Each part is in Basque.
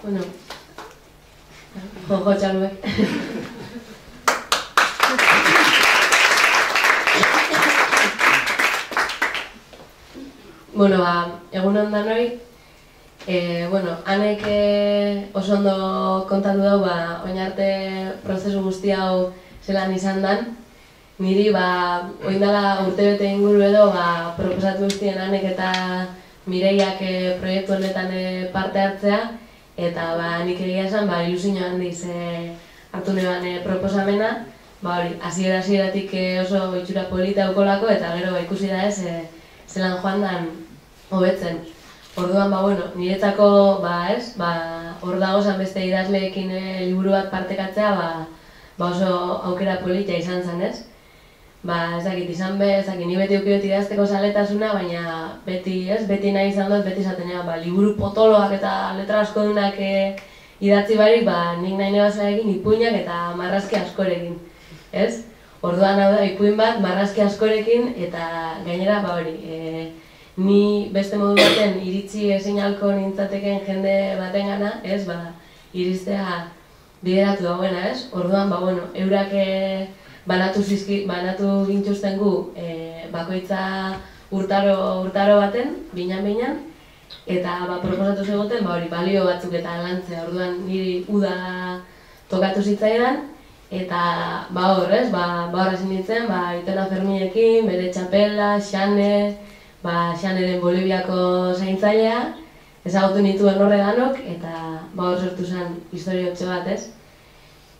Bueno, jojo txaluek. Bueno, egun ondan hori, hanek oso ondo kontatu dugu, oin arte prozesu guzti hau zelan izan dan. Niri, oindala urtebete inguru edo, proposatu guztien hanek eta Mireiak proiektu honetan parte hartzea, eta nik egia esan, ilusio handiz hartu neban proposamena, hasieratik oso itxura polita eukolako, eta gero ikusi da ez, zelan joan dan hobetzen. Orduan, niretzako, hor dagozan beste idazleekin liburu bat partekatzea, oso aukera polita izan zen, ez? Ez dakit izan ni beti ukiot idazteko zaletasuna, baina beti nahi izan dut, beti izatenea, liburu potoloak eta letra askodunak idatzi barik, nik nahi nebazela egin ipuinak eta marrazki askorekin, ez? Orduan hau da, ipuin bat, marrazki askorekin, eta gainera, ni beste modu baten iritsi ezin ahalko nintzateken jende batengana, ez, iristea bideratu dagoena, ez? Orduan, eurak banatu gintuzten gu bakoitza urtaro baten, binan, eta proposatu zegoten, balio batzuk eta lantzea. Orduan, niri uda tokatu zitzaidan, eta hor, ez, hor hasi nintzen, Aitona Ferminekin, bere txapela, Xane, Xaneren Boliviako zaintzailea, ezagutu nituen horreganok, eta hor sortu zen historiotxo bat, ez?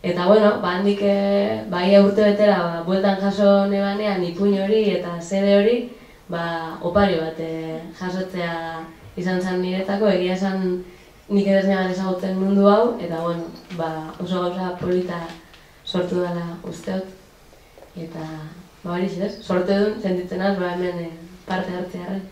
Eta, handik ia urte betera, bueltan jaso nebanean ipuin hori eta CD hori, opari bat jasotzea izan zen niretzako, egia esan nik edez neban ezagutzen mundu hau, eta, oso gauza polita sortu dela usteot. Eta, hori ez, sortu edun, sentitzen az, hemen parte hartzearen.